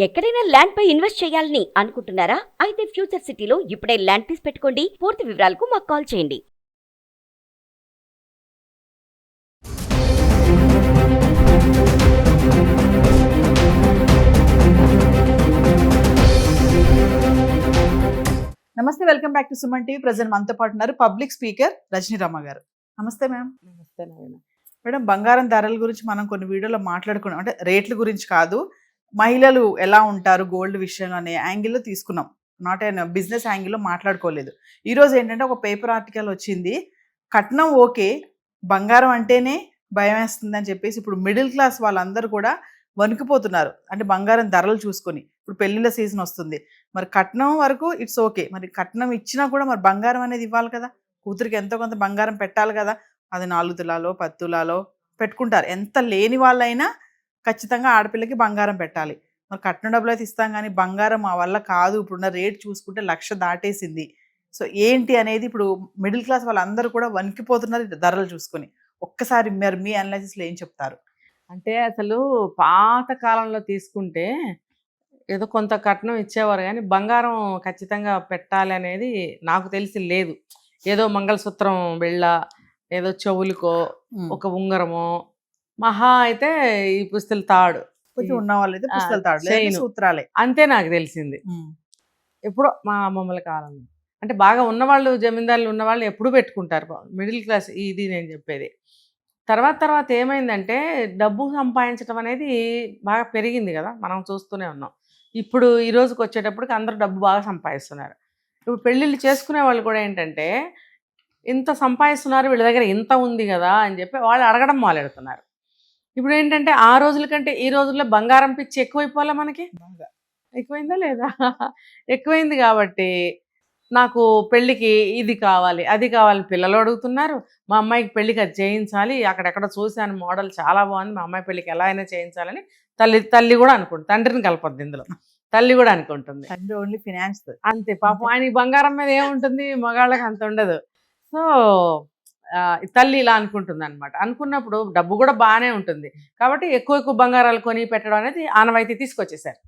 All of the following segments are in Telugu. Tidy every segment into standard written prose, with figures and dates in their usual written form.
ఎక్కడైనా ల్యాండ్ పై ఇన్వెస్ట్ చేయాలని అనుకుంటున్నారా? అయితే ఫ్యూచర్ సిటీలో ఇప్పుడే ల్యాండ్ పీస్ పెట్టుకోండి. పూర్తి వివరాలకు మాకు కాల్ చేయండి. నమస్తే, welcome back to Suman TV. Present మనతో పాటు ఉన్నారు పబ్లిక్ స్పీకర్ రజనీ రమ్మ గారు. నమస్తే మ్యామ్. నమస్తే నవీన. మేడం, బంగారం ధరల గురించి మనం కొన్ని వీడియోలో మాట్లాడుకున్నాం. అంటే రేట్ల గురించి కాదు, మహిళలు ఎలా ఉంటారు గోల్డ్ విషయంలో అనే యాంగిల్లో తీసుకున్నాం. నాట్ అండ్ బిజినెస్ యాంగిల్లో మాట్లాడుకోలేదు. ఈరోజు ఏంటంటే ఒక పేపర్ ఆర్టికల్ వచ్చింది, కట్నం ఓకే, బంగారం అంటేనే భయం వేస్తుంది అని చెప్పేసి ఇప్పుడు మిడిల్ క్లాస్ వాళ్ళందరూ కూడా వణికిపోతున్నారు. అంటే బంగారం ధరలు చూసుకొని ఇప్పుడు పెళ్లిళ్ళ సీజన్ వస్తుంది, మరి కట్నం వరకు ఇట్స్ ఓకే, మరి కట్నం ఇచ్చినా కూడా మరి బంగారం అనేది ఇవ్వాలి కదా, కూతురికి ఎంతో కొంత బంగారం పెట్టాలి కదా. అది 4 తులాలో 10 తులాలో పెట్టుకుంటారు. ఎంత లేని వాళ్ళైనా ఖచ్చితంగా ఆడపిల్లకి బంగారం పెట్టాలి. మరి కట్నం డబ్బులు అయితే ఇస్తాం, కానీ బంగారం మా వల్ల కాదు. ఇప్పుడున్న రేట్ చూసుకుంటే 1,00,000 దాటేసింది. సో ఏంటి అనేది ఇప్పుడు మిడిల్ క్లాస్ వాళ్ళందరూ కూడా వణికిపోతున్నారు ధరలు చూసుకొని. ఒక్కసారి మరి మీ అనాలిసిస్లో ఏం చెప్తారు? అంటే అసలు పాత కాలంలో తీసుకుంటే ఏదో కొంత కట్నం ఇచ్చేవారు, కానీ బంగారం ఖచ్చితంగా పెట్టాలి అనేది నాకు తెలిసి లేదు. ఏదో మంగళసూత్రం వెళ్ళ, ఏదో చెవులకో ఒక ఉంగరమో, మహా అయితే ఈ పుస్తల తాడు, కొంచెం ఉన్న వాళ్ళైతే పుస్తకాలు తాడు, చైను, సూత్రాలే, అంతే నాకు తెలిసింది. ఎప్పుడో మా అమ్మమ్మల కాలంలో, అంటే బాగా ఉన్నవాళ్ళు, జమీందారులు ఉన్నవాళ్ళు ఎప్పుడు పెట్టుకుంటారు. మిడిల్ క్లాస్ ఇది నేను చెప్పేది. తర్వాత ఏమైందంటే డబ్బు సంపాదించడం అనేది బాగా పెరిగింది కదా, మనం చూస్తూనే ఉన్నాం. ఇప్పుడు ఈ రోజుకి వచ్చేటప్పటికి అందరూ డబ్బు బాగా సంపాదిస్తున్నారు. ఇప్పుడు పెళ్ళిళ్ళు చేసుకునే వాళ్ళు కూడా ఏంటంటే ఇంత సంపాదిస్తున్నారు, వీళ్ళ దగ్గర ఇంత ఉంది కదా అని చెప్పి వాళ్ళు అడగడం మొదలెడుతున్నారు. ఇప్పుడు ఏంటంటే ఆ రోజుల కంటే ఈ రోజుల్లో బంగారం పిచ్చి ఎక్కువైపోలే మనకి. ఎక్కువైందా లేదా? ఎక్కువైంది. కాబట్టి నాకు పెళ్ళికి ఇది కావాలి, అది కావాలి, పిల్లలు అడుగుతున్నారు. మా అమ్మాయికి పెళ్ళికి అది చేయించాలి, అక్కడెక్కడ చూశాను మోడల్ చాలా బాగుంది, మా అమ్మాయి పెళ్ళికి ఎలా అయినా చేయించాలని తల్లి కూడా అనుకుంటుంది. తండ్రిని కలపద్దు ఇందులో, తల్లి కూడా అనుకుంటుంది. ఓన్లీ ఫినాన్స్ అంతే. పాపం ఆయనకి బంగారం మీద ఏముంటుంది, మగాళ్ళకి అంత ఉండదు. సో తల్లి ఇలా అనుకుంటుంది అనమాట. అనుకున్నప్పుడు డబ్బు కూడా బాగానే ఉంటుంది, కాబట్టి ఎక్కువ బంగారాలు కొని పెట్టడం అనేది ఆనవాయితీ తీసుకొచ్చేసారు.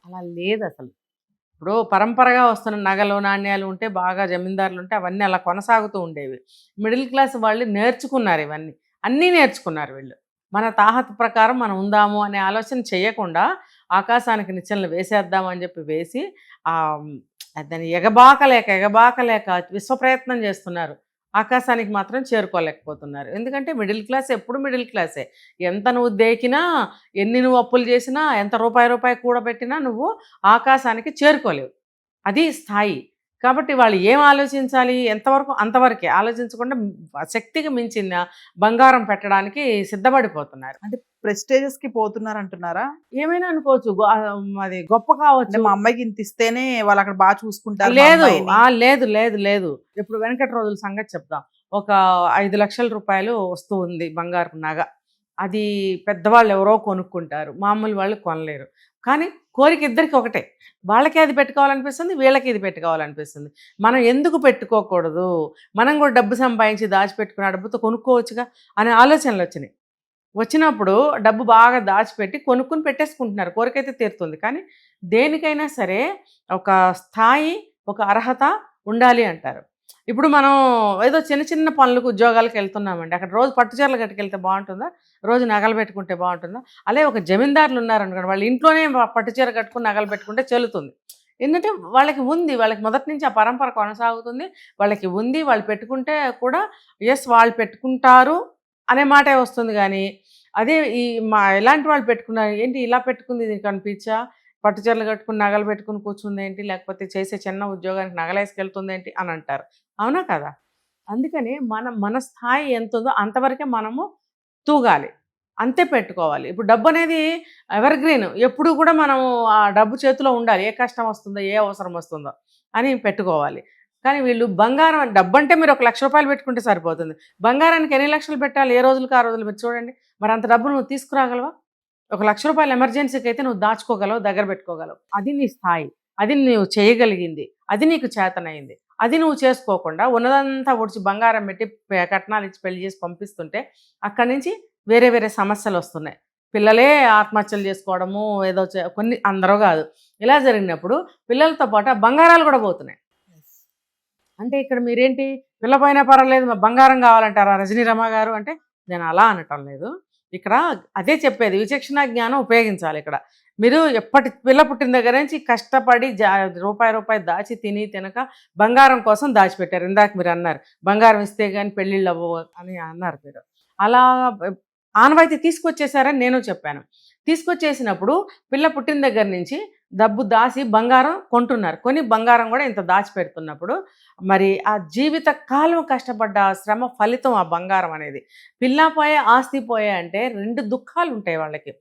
అలా లేదు అసలు. ఇప్పుడు పరంపరగా వస్తున్న నగలు నాణ్యాలు ఉంటే, బాగా జమీందారులు ఉంటే అవన్నీ అలా కొనసాగుతూ ఉండేవి. మిడిల్ క్లాస్ వాళ్ళు నేర్చుకున్నారు, ఇవన్నీ అన్నీ నేర్చుకున్నారు వీళ్ళు. మన తాహత ప్రకారం మనం ఉందాము అనే ఆలోచన చేయకుండా ఆకాశానికి నిచ్చెనలు వేసేద్దాము అని చెప్పి వేసి దాన్ని ఎగబాకలేక విశ్వప్రయత్నం చేస్తున్నారు. ఆకాశానికి మాత్రం చేరుకోలేకపోతున్నారు. ఎందుకంటే మిడిల్ క్లాస్ ఎప్పుడు మిడిల్ క్లాసే. ఎంత నువ్వు దేకినా, ఎన్ని నువ్వు అప్పులు చేసినా, ఎంత రూపాయి కూడబెట్టినా నువ్వు ఆకాశానికి చేరుకోలేవు. అది స్థాయి. కాబట్టి వాళ్ళు ఏం ఆలోచించాలి, ఎంతవరకు అంతవరకే ఆలోచించకుండా శక్తికి మించిన బంగారం పెట్టడానికి సిద్ధపడిపోతున్నారు. అంటే ప్రెస్టేజెస్కి పోతున్నారు అంటున్నారా? ఏమైనా అనుకోవచ్చు, అది గొప్ప కావచ్చు. మా అమ్మాయికి ఇంత ఇస్తేనే వాళ్ళు అక్కడ బాగా చూసుకుంటారు. లేదు. ఇప్పుడు వెనకటి రోజుల సంగతి చెప్తాం. ఒక 5 లక్షల రూపాయలు వస్తూ ఉంది బంగారు నగ. అది పెద్దవాళ్ళు ఎవరో కొనుక్కుంటారు, మామూలు వాళ్ళు కొనలేరు. కానీ కోరిక ఇద్దరికి ఒకటే, వాళ్ళకి అది పెట్టుకోవాలనిపిస్తుంది, వీళ్ళకి ఇది పెట్టుకోవాలనిపిస్తుంది. మనం ఎందుకు పెట్టుకోకూడదు, మనం కూడా డబ్బు సంపాదించి దాచిపెట్టుకున్న డబ్బుతో కొనుక్కోవచ్చుగా అనే ఆలోచనలు వచ్చినప్పుడు డబ్బు బాగా దాచిపెట్టి కొనుక్కుని పెట్టేసుకుంటున్నారు. కోరిక అయితే తీరుతుంది, కానీ దేనికైనా సరే ఒక స్థాయి, ఒక అర్హత ఉండాలి అంటారు. ఇప్పుడు మనం ఏదో చిన్న పనులకు ఉద్యోగాలకు వెళ్తున్నామండి, అక్కడ రోజు పట్టుచీరలు కట్టుకెళ్తే బాగుంటుందా, రోజు నగలు పెట్టుకుంటే బాగుంటుందా? అలాగే ఒక జమీందారులు ఉన్నారనుకోండి, వాళ్ళు ఇంట్లోనే పట్టుచీర కట్టుకుని నగలు పెట్టుకుంటే చెల్లుతుంది. ఎందుకంటే వాళ్ళకి మొదటి నుంచి ఆ పరంపర కొనసాగుతుంది, వాళ్ళకి ఉంది. వాళ్ళు పెట్టుకుంటే కూడా ఎస్ వాళ్ళు పెట్టుకుంటారు అనే మాటే వస్తుంది. కానీ అదే ఎలాంటి వాళ్ళు పెట్టుకున్నారు, ఏంటి ఇలా పెట్టుకుంది, దీనికి అనిపించా, పట్టుచీరలు కట్టుకుని నగలు పెట్టుకుని కూర్చుంది ఏంటి, లేకపోతే చేసే చిన్న ఉద్యోగానికి నగలేసుకెళ్తుంది ఏంటి అని అంటారు. అవునా కదా? అందుకని మన స్థాయి ఎంత ఉందో అంతవరకే మనము తూగాలి, అంతే పెట్టుకోవాలి. ఇప్పుడు డబ్బు అనేది ఎవర్ గ్రీన్, ఎప్పుడు కూడా మనము ఆ డబ్బు చేతిలో ఉండాలి. ఏ కష్టం వస్తుందో, ఏ అవసరం వస్తుందో అని పెట్టుకోవాలి. కానీ వీళ్ళు బంగారం, డబ్బు అంటే మీరు 1 లక్ష రూపాయలు పెట్టుకుంటే సరిపోతుంది. బంగారానికి ఎన్ని లక్షలు పెట్టాలి, ఏ రోజులకు ఆ రోజులు మీరు చూడండి. మరి అంత డబ్బు నువ్వు తీసుకురాగలవా? 1 లక్ష రూపాయలు ఎమర్జెన్సీకి అయితే నువ్వు దాచుకోగలవు, దగ్గర పెట్టుకోగలవు. అది నీ స్థాయి, అది నువ్వు చేయగలిగింది, అది నీకు చేతనైంది. అది నువ్వు చేసుకోకుండా ఉన్నదంతా ఒడిచి బంగారం పెట్టి కట్నాలు ఇచ్చి పెళ్లి చేసి పంపిస్తుంటే అక్కడి నుంచి వేరే సమస్యలు వస్తున్నాయి. పిల్లలే ఆత్మహత్యలు చేసుకోవడము ఏదో కొన్ని అందరూ కాదు. ఇలా జరిగినప్పుడు పిల్లలతో పాటు ఆ బంగారాలు కూడా పోతున్నాయి. అంటే ఇక్కడ మీరేంటి పిల్ల పైన పర్వాలేదు మా బంగారం కావాలంటారా రజనీ రమ గారు అంటే నేను అలా అనటం లేదు. ఇక్కడ అదే చెప్పేది విచక్షణ జ్ఞానం ఉపయోగించాలి. ఇక్కడ మీరు ఎప్పటి పిల్ల పుట్టిన దగ్గర నుంచి కష్టపడి రూపాయి దాచి తినక బంగారం కోసం దాచిపెట్టారు. ఇందాక మీరు అన్నారు బంగారం ఇస్తే కానీ పెళ్ళిళ్ళు అవ్వవు అని అన్నారు మీరు. అలా ఆనవాయితీ తీసుకొచ్చేసారని నేను చెప్పాను. తీసుకొచ్చేసినప్పుడు పిల్ల పుట్టిన దగ్గర నుంచి డబ్బు దాచి బంగారం కొంటున్నారు. కొని బంగారం కూడా ఇంత దాచిపెడుతున్నప్పుడు మరి ఆ జీవిత కాలం కష్టపడ్డ శ్రమ ఫలితం ఆ బంగారం అనేది. పిల్ల పోయే ఆస్తి పోయే అంటే 2 దుఃఖాలు ఉంటాయి వాళ్ళకి.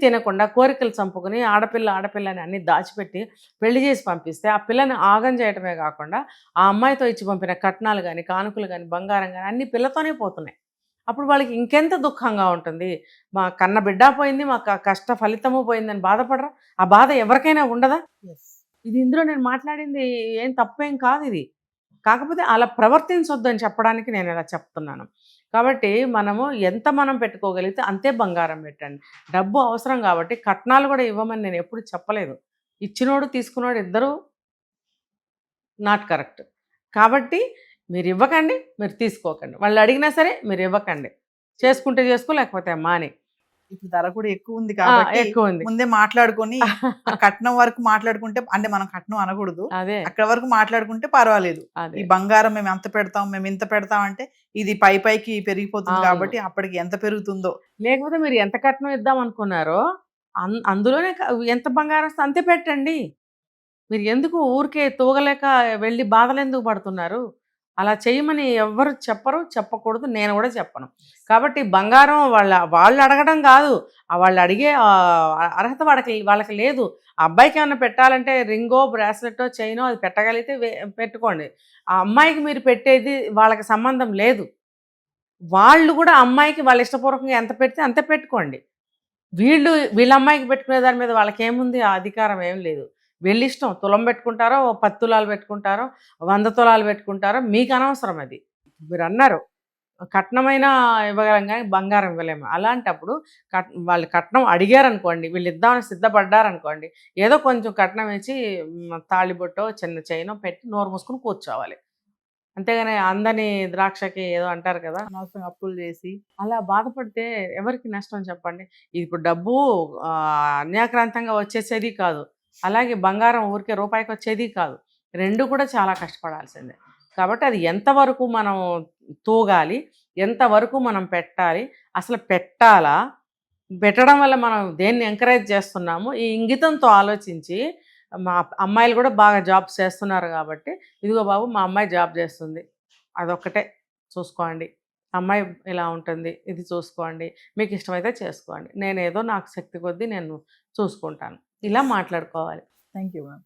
తినకుండా కోరికలు చంపుకుని ఆడపిల్లని అన్ని దాచిపెట్టి పెళ్లి చేసి పంపిస్తే ఆ పిల్లని ఆగం చేయటమే కాకుండా ఆ అమ్మాయితో ఇచ్చి పంపిన కట్నాలు కానీ కానుకలు కానీ బంగారం కానీ అన్ని పిల్లతోనే పోతున్నాయి. అప్పుడు వాళ్ళకి ఇంకెంత దుఃఖంగా ఉంటుంది. మా కన్న బిడ్డ పోయింది, మా కష్ట ఫలితము పోయిందని బాధపడరా? ఆ బాధ ఎవరికైనా ఉండదా? ఇది ఇందులో నేను మాట్లాడింది ఏం తప్పేం కాదు ఇది. కాకపోతే అలా ప్రవర్తించొద్దు అని చెప్పడానికి నేను ఇలా చెప్తున్నాను. కాబట్టి మనం పెట్టుకోగలిగితే అంతే బంగారం పెట్టండి. డబ్బు అవసరం కాబట్టి కట్నాలు కూడా ఇవ్వమని నేను ఎప్పుడు చెప్పలేదు. ఇచ్చినోడు తీసుకున్నోడు ఇద్దరు నాట్ కరెక్ట్. కాబట్టి మీరు ఇవ్వకండి, మీరు తీసుకోకండి. వాళ్ళు అడిగినా సరే మీరు ఇవ్వకండి. చేసుకుంటే చేసుకో లేకపోతే మాని. ఇప్పుడు ధర కూడా ఎక్కువ ఉంది కాబట్టి ఎక్కువ ఉంది. ముందే మాట్లాడుకొని ఆ కట్నం వరకు మాట్లాడుకుంటే అంటే మనం కట్నం అనకూడదు. అదే అక్కడ వరకు మాట్లాడుకుంటే పర్వాలేదు. అదే ఈ బంగారం మేము ఎంత పెడతాం మేము ఇంత పెడతాం అంటే ఇది పైకి పెరిగిపోతుంది అవును. కాబట్టి అప్పటికి ఎంత పెరుగుతుందో. లేకపోతే మీరు ఎంత కట్నం ఇద్దాం అనుకున్నారో అందులోనే ఎంత బంగారం వస్తే అంతే పెట్టండి. మీరు ఎందుకు ఊరికే తూగలేక వెళ్ళి బాధలు ఎందుకు పడుతున్నారు? అలా చేయమని ఎవ్వరు చెప్పరు, చెప్పకూడదు, నేను కూడా చెప్పను. కాబట్టి బంగారం వాళ్ళు అడగడం కాదు, వాళ్ళు అడిగే అర్హత వాళ్ళకి లేదు. ఆ అబ్బాయికి ఏమైనా పెట్టాలంటే రింగో బ్రాస్లెటో చైనో అది పెట్టగలిగితే పెట్టుకోండి. ఆ అమ్మాయికి మీరు పెట్టేది వాళ్ళకి సంబంధం లేదు. వాళ్ళు కూడా అమ్మాయికి వాళ్ళ ఇష్టపూర్వకంగా ఎంత పెడితే అంతే పెట్టుకోండి. వీళ్ళ అమ్మాయికి పెట్టుకునే దాని మీద వాళ్ళకేముంది, ఆ అధికారం ఏం లేదు. వీళ్ళిష్టం తులం పెట్టుకుంటారో 10 తులాలు పెట్టుకుంటారో 100 తులాలు పెట్టుకుంటారో మీకు అనవసరం. అది మీరు అన్నారు కట్నమైన ఇవ్వగలం కానీ బంగారం ఇవ్వలేము. అలాంటప్పుడు వాళ్ళు కట్నం అడిగారనుకోండి, వీళ్ళు ఇద్దామని సిద్ధపడ్డారనుకోండి, ఏదో కొంచెం కట్నం ఇచ్చి తాళిబొట్టో చిన్న చైనో పెట్టి నోరు మూసుకుని కూర్చోవాలి. అంతేగాని అందని ద్రాక్షకి ఏదో అంటారు కదా, అనవసరంగా అప్పులు చేసి అలా బాధపడితే ఎవరికి నష్టం చెప్పండి. ఇప్పుడు డబ్బు అన్యాక్రాంతంగా వచ్చేసేది కాదు, అలాగే బంగారం ఊరికే రూపాయికి వచ్చేది కాదు. 2 కూడా చాలా కష్టపడాల్సిందే. కాబట్టి అది ఎంతవరకు మనం తూగాలి, ఎంతవరకు మనం పెట్టాలి, అసలు పెట్టాలా, పెట్టడం వల్ల మనం దేన్ని ఎంకరేజ్ చేస్తున్నాము, ఈ ఇంగితంతో ఆలోచించి మా అమ్మాయిలు కూడా బాగా జాబ్స్ చేస్తున్నారు కాబట్టి ఇదిగో బాబు మా అమ్మాయి జాబ్ చేస్తుంది, అదొక్కటే చూసుకోండి, అమ్మాయి ఇలా ఉంటుంది ఇది చూసుకోండి, మీకు ఇష్టమైతే చేసుకోండి, నేనేదో నాకు శక్తి కొద్దీ నేను చూసుకుంటాను, ఇలా మాట్లాడుకోవాలి. Thank you ma'am.